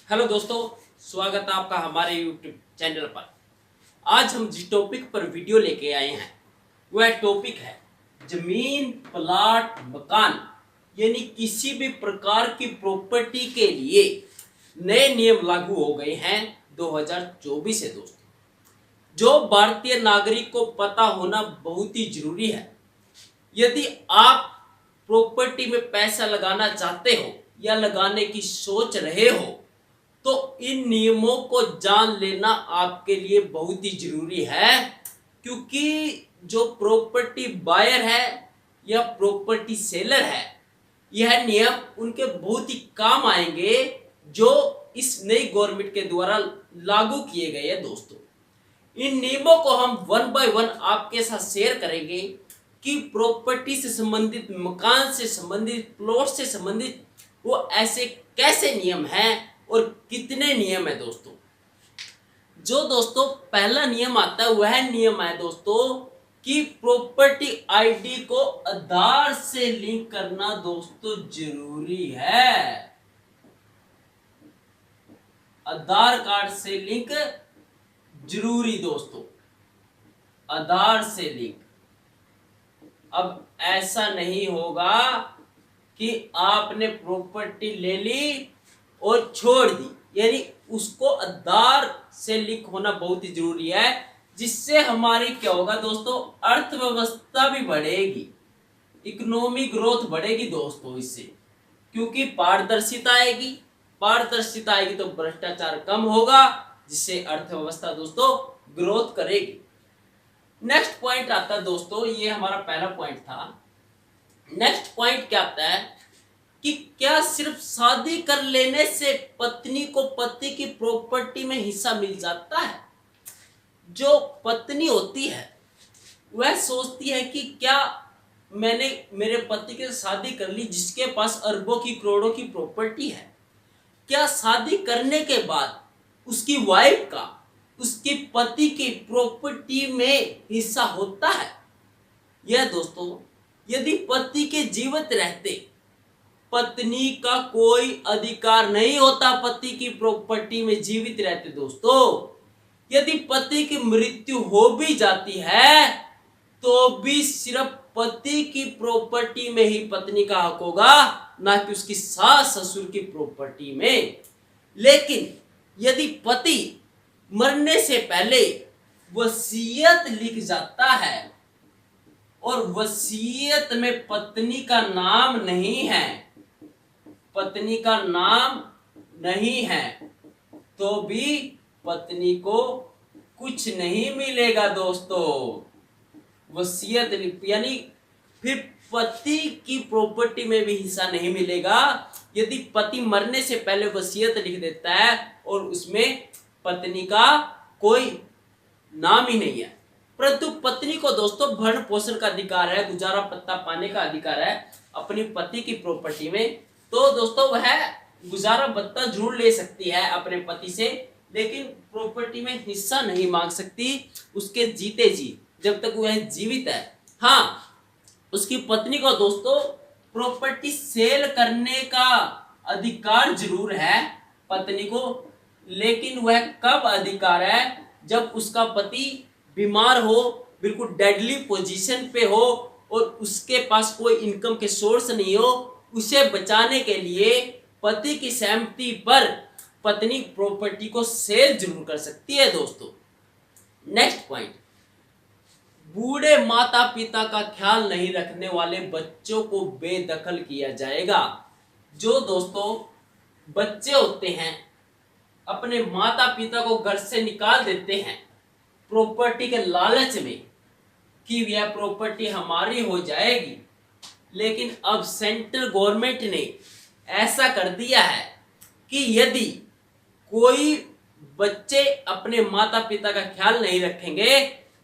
Hello दोस्तों, स्वागत है आपका हमारे यूट्यूब चैनल पर। आज हम जिस टॉपिक पर वीडियो लेके आए हैं वह टॉपिक है जमीन, प्लाट, मकान यानी किसी भी प्रकार की प्रॉपर्टी के लिए नए नियम लागू हो गए हैं 2024 से दोस्तों, जो भारतीय नागरिक को पता होना बहुत ही जरूरी है। यदि आप प्रॉपर्टी में पैसा लगाना चाहते हो या लगाने की सोच रहे हो तो इन नियमों को जान लेना आपके लिए बहुत ही जरूरी है, क्योंकि जो प्रॉपर्टी बायर है या प्रॉपर्टी सेलर है, यह नियम उनके बहुत ही काम आएंगे जो इस नई गवर्नमेंट के द्वारा लागू किए गए हैं दोस्तों। इन नियमों को हम वन बाय वन आपके साथ शेयर करेंगे कि प्रॉपर्टी से संबंधित, मकान से संबंधित, प्लॉट से संबंधित वो ऐसे कैसे नियम हैं और कितने नियम है दोस्तों। जो दोस्तों पहला नियम आता है वह नियम है दोस्तों कि प्रॉपर्टी आईडी को आधार से लिंक करना दोस्तों जरूरी है। आधार कार्ड से लिंक जरूरी दोस्तों, आधार से लिंक। अब ऐसा नहीं होगा कि आपने प्रॉपर्टी ले ली और छोड़ दी, यानी उसको आधार से लिंक होना बहुत ही जरूरी है, जिससे हमारी क्या होगा दोस्तों, अर्थव्यवस्था भी बढ़ेगी, इकोनॉमी ग्रोथ बढ़ेगी दोस्तों इससे, क्योंकि पारदर्शिता आएगी। पारदर्शिता आएगी तो भ्रष्टाचार कम होगा, जिससे अर्थव्यवस्था दोस्तों ग्रोथ करेगी। नेक्स्ट पॉइंट आता है दोस्तों, ये हमारा पहला पॉइंट था। नेक्स्ट पॉइंट क्या आता है कि क्या सिर्फ शादी कर लेने से पत्नी को पति की प्रॉपर्टी में हिस्सा मिल जाता है। जो पत्नी होती है वह सोचती है कि क्या मैंने मेरे पति के शादी कर ली जिसके पास अरबों की करोड़ों की प्रॉपर्टी है, क्या शादी करने के बाद उसकी वाइफ का उसके पति की प्रॉपर्टी में हिस्सा होता है। यह दोस्तों, यदि पति के जीवित रहते पत्नी का कोई अधिकार नहीं होता पति की प्रॉपर्टी में जीवित रहते दोस्तों। यदि पति की मृत्यु हो भी जाती है तो भी सिर्फ पति की प्रॉपर्टी में ही पत्नी का हक होगा, ना कि उसकी सास ससुर की प्रॉपर्टी में। लेकिन यदि पति मरने से पहले वसीयत लिख जाता है और वसीयत में पत्नी का नाम नहीं है, पत्नी का नाम नहीं है, तो भी पत्नी को कुछ नहीं मिलेगा दोस्तों। वसीयत यानी फिर पति की प्रॉपर्टी में भी हिस्सा नहीं मिलेगा यदि पति मरने से पहले वसीयत लिख देता है और उसमें पत्नी का कोई नाम ही नहीं है। परंतु पत्नी को दोस्तों भरण पोषण का अधिकार है, गुजारा पत्ता पाने का अधिकार है अपनी पति की प्रॉपर्टी में। तो दोस्तों वह गुजारा भत्ता जरूर ले सकती है अपने पति से, लेकिन प्रॉपर्टी में हिस्सा नहीं मांग सकती उसके जीते जी, जब तक वह जीवित है। हाँ, उसकी पत्नी को दोस्तों प्रॉपर्टी सेल करने का अधिकार जरूर है पत्नी को, लेकिन वह कब अधिकार है, जब उसका पति बीमार हो, बिल्कुल डेडली पोजीशन पे हो और उसके पास कोई इनकम के सोर्स नहीं हो। उसे बचाने के लिए पति की सहमति पर पत्नी प्रॉपर्टी को सेल जरूर कर सकती है दोस्तों। नेक्स्ट पॉइंट, बूढ़े माता पिता का ख्याल नहीं रखने वाले बच्चों को बेदखल किया जाएगा। जो दोस्तों बच्चे होते हैं अपने माता पिता को घर से निकाल देते हैं प्रॉपर्टी के लालच में कि यह प्रॉपर्टी हमारी हो जाएगी, लेकिन अब सेंट्रल गवर्नमेंट ने ऐसा कर दिया है कि यदि कोई बच्चे अपने माता पिता का ख्याल नहीं रखेंगे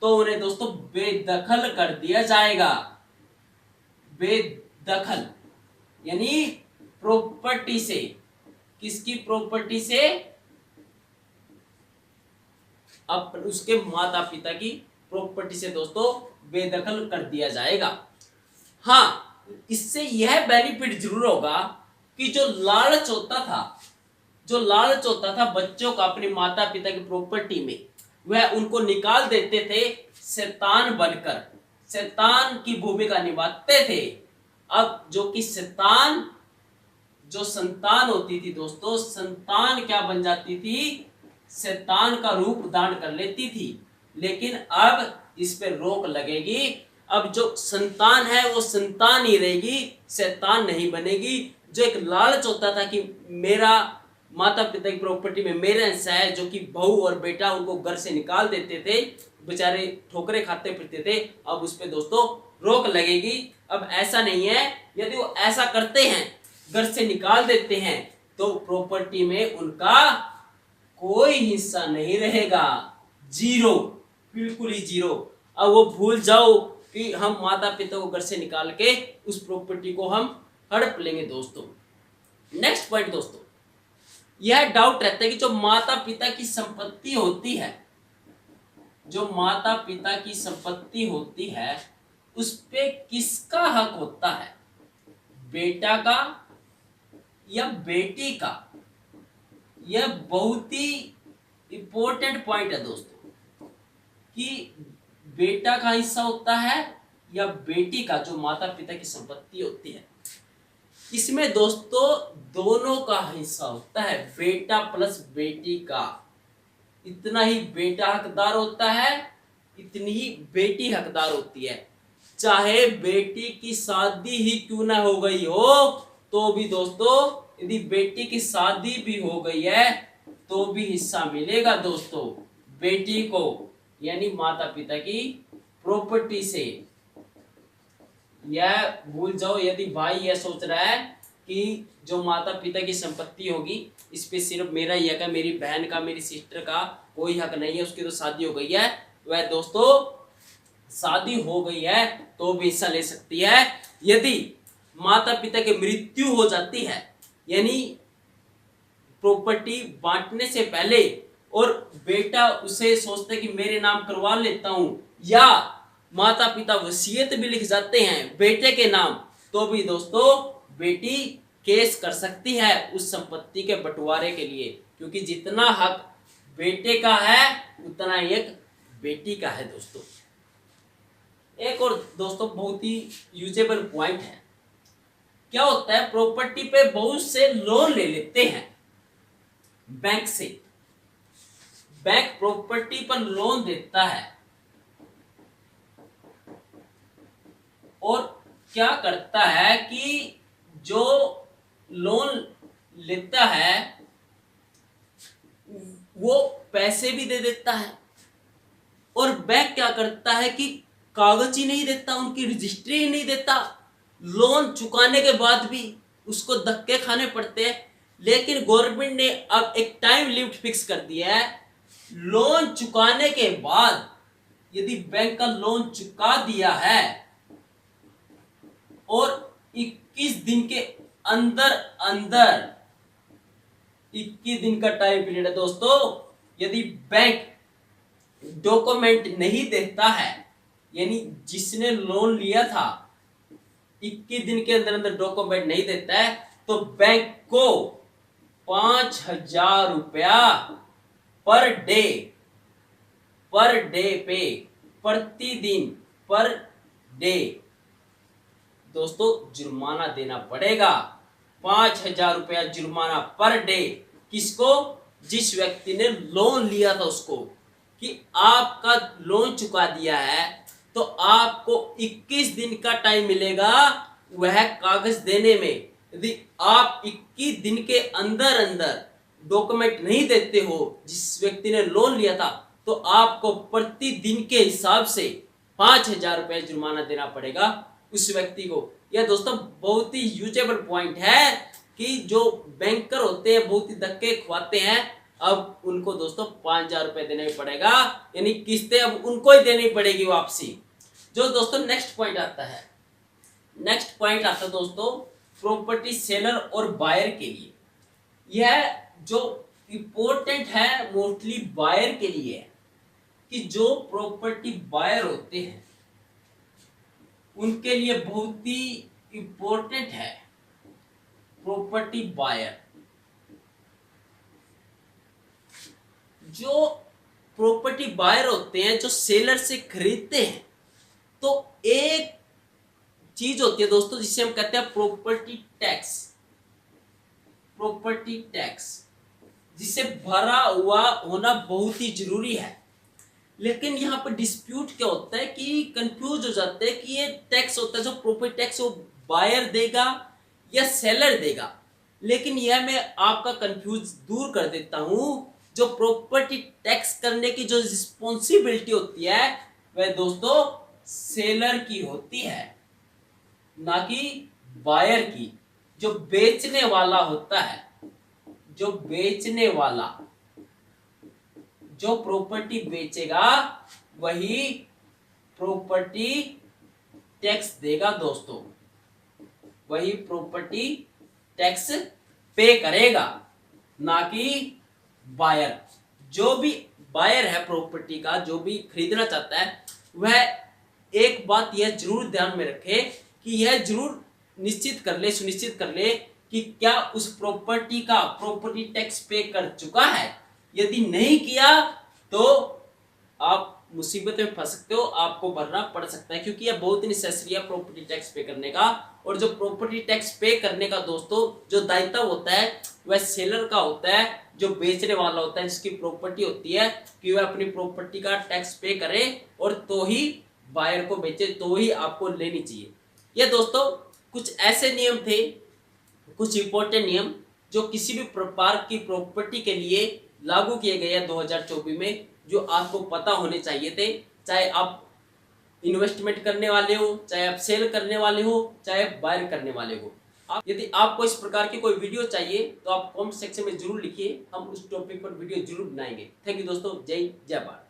तो उन्हें दोस्तों बेदखल कर दिया जाएगा। बेदखल यानी प्रॉपर्टी से, किसकी प्रॉपर्टी से, अब उसके माता पिता की प्रॉपर्टी से दोस्तों बेदखल कर दिया जाएगा। हाँ, इससे यह बेनिफिट जरूर होगा कि जो लालच होता था जो लालच होता था बच्चों का अपने माता पिता की प्रॉपर्टी में, वह उनको निकाल देते थे शैतान बनकर, शैतान की भूमिका निभाते थे। अब जो कि शैतान, जो संतान होती थी दोस्तों, संतान क्या बन जाती थी, शैतान का रूप धारण कर लेती थी। लेकिन अब इस पे रोक लगेगी। अब जो संतान है वो संतान ही रहेगी, शैतान नहीं बनेगी। जो एक लालच होता था कि मेरा माता पिता की प्रॉपर्टी में मेरा हिस्सा है, जो कि बहू और बेटा उनको घर से निकाल देते थे, बेचारे ठोकरे खाते फिरते थे, अब उस पे दोस्तों रोक लगेगी। अब ऐसा नहीं है, यदि वो ऐसा करते हैं, घर से निकाल देते हैं, तो प्रॉपर्टी में उनका कोई हिस्सा नहीं रहेगा, जीरो, बिल्कुल ही जीरो। अब वो भूल जाओ कि हम माता पिता को घर से निकाल के उस प्रॉपर्टी को हम हड़प लेंगे दोस्तों। नेक्स्ट पॉइंट दोस्तों, यह डाउट रहता है कि जो माता पिता की संपत्ति होती है, जो माता पिता की संपत्ति होती है, उस पे किसका हक होता है, बेटा का या बेटी का? यह बहुत ही इंपॉर्टेंट पॉइंट है दोस्तों कि बेटा का हिस्सा होता है या बेटी का, जो माता पिता की संपत्ति होती है। इसमें दोस्तों दोनों का हिस्सा होता है, बेटा प्लस बेटी का। इतना ही बेटा हकदार होता है, इतनी ही बेटी हकदार होती है। चाहे बेटी की शादी ही क्यों ना हो गई हो, तो भी दोस्तों, यदि बेटी की शादी भी हो गई है तो भी हिस्सा मिलेगा दोस्तों बेटी को, यानी माता पिता की प्रॉपर्टी से। यह भूल जाओ, यदि भाई यह सोच रहा है कि जो माता पिता की संपत्ति होगी इस पे सिर्फ मेरा ही हक है, मेरी बहन का, मेरी सिस्टर का कोई हक नहीं है, उसकी तो शादी हो गई है, वह दोस्तों शादी हो गई है तो भी हिस्सा ले सकती है। यदि माता पिता की मृत्यु हो जाती है, यानी प्रॉपर्टी बांटने से पहले, और बेटा उसे सोचता है कि मेरे नाम करवा लेता हूं, या माता पिता वसीयत भी लिख जाते हैं बेटे के नाम, तो भी दोस्तों बेटी केस कर सकती है उस संपत्ति के बंटवारे के लिए, क्योंकि जितना हक बेटे का है उतना ही एक बेटी का है दोस्तों। एक और दोस्तों बहुत ही यूजेबल पॉइंट है, क्या होता है, प्रॉपर्टी पे बहुत से लोन ले लेते हैं बैंक से, बैंक प्रॉपर्टी पर लोन देता है और क्या करता है कि जो लोन लेता है वो पैसे भी दे देता है, और बैंक क्या करता है कि कागज ही नहीं देता, उनकी रजिस्ट्री ही नहीं देता, लोन चुकाने के बाद भी उसको धक्के खाने पड़ते हैं। लेकिन गवर्नमेंट ने अब एक टाइम लिमिट फिक्स कर दिया है, लोन चुकाने के बाद यदि बैंक का लोन चुका दिया है और 21 दिन के अंदर अंदर, 21 दिन का टाइम पीरियड है दोस्तों, यदि बैंक डॉक्यूमेंट नहीं देता है, यानी जिसने लोन लिया था 21 दिन के अंदर अंदर डॉक्यूमेंट नहीं देता है, तो बैंक को 5,000 रुपया पर डे पे, प्रतिदिन पर डे दोस्तों जुर्माना देना पड़ेगा। 5,000 रुपया जुर्माना पर डे, किसको? जिस व्यक्ति ने लोन लिया था उसको, कि आपका लोन चुका दिया है तो आपको 21 दिन का टाइम मिलेगा वह कागज देने में। यदि आप 21 दिन के अंदर अंदर डॉक्यूमेंट नहीं देते हो जिस व्यक्ति ने लोन लिया था, तो आपको प्रतिदिन के हिसाब से 5,000 रुपए जुर्माना देना पड़ेगा उस व्यक्ति को। यह दोस्तों बहुत ही यूजेबल पॉइंट है कि जो बैंकर होते हैं बहुत ही धक्के खुआते हैं, अब उनको दोस्तों 5,000 रुपए देना ही पड़ेगा, यानी किस्तें अब उनको ही देनी पड़ेगी वापसी। जो दोस्तों नेक्स्ट पॉइंट आता है, नेक्स्ट पॉइंट आता है दोस्तों प्रॉपर्टी सेलर और बायर के लिए। यह जो इंपॉर्टेंट है मोस्टली बायर के लिए है, कि जो प्रॉपर्टी बायर होते हैं उनके लिए बहुत ही इंपॉर्टेंट है प्रॉपर्टी बायर। जो प्रॉपर्टी बायर होते हैं, जो सेलर से खरीदते हैं, तो एक चीज होती है दोस्तों जिसे हम कहते हैं प्रॉपर्टी टैक्स। प्रॉपर्टी टैक्स जिसे भरा हुआ होना बहुत ही जरूरी है। लेकिन यहाँ पर डिस्प्यूट क्या होता है कि कंफ्यूज हो जाते हैं कि ये टैक्स होता है जो प्रॉपर्टी टैक्स वो बायर देगा या सेलर देगा। लेकिन यह मैं आपका कंफ्यूज दूर कर देता हूं। जो प्रॉपर्टी टैक्स करने की जो रिस्पॉन्सिबिलिटी होती है वह दोस्तों सेलर की होती है, ना कि बायर की। जो बेचने वाला होता है, जो बेचने वाला, जो प्रॉपर्टी बेचेगा वही प्रॉपर्टी टैक्स देगा दोस्तों, वही प्रॉपर्टी टैक्स पे करेगा, ना कि बायर। जो भी बायर है प्रॉपर्टी का, जो भी खरीदना चाहता है, वह एक बात यह जरूर ध्यान में रखे कि यह जरूर निश्चित कर ले, सुनिश्चित कर ले कि क्या उस प्रॉपर्टी का प्रॉपर्टी टैक्स पे कर चुका है। यदि नहीं किया तो आप मुसीबत में फंस सकते हो, आपको भरना पड़ सकता है, क्योंकि यह बहुत ही नेसेसरी है प्रॉपर्टी टैक्स पे करने का। और जो प्रॉपर्टी टैक्स पे करने का दोस्तों जो दायित्व होता है वह सेलर का होता है, जो बेचने वाला होता है, जिसकी प्रॉपर्टी होती है, कि वह अपनी प्रॉपर्टी का टैक्स पे करे और तो ही बायर को बेचे, तो ही आपको लेनी चाहिए। ये दोस्तों कुछ ऐसे नियम थे, कुछ इंपॉर्टेंट नियम जो किसी भी प्रकार की प्रॉपर्टी के लिए लागू किए गए हैं 2024 में, जो आपको पता होने चाहिए थे। चाहे आप इन्वेस्टमेंट करने वाले हो, चाहे आप सेल करने वाले हो, चाहे आप बायर करने वाले हो। यदि आपको इस प्रकार की कोई वीडियो चाहिए तो आप कमेंट सेक्शन में जरूर लिखिए, हम उस टॉपिक पर वीडियो जरूर बनाएंगे। थैंक यू दोस्तों, जय जय भारत।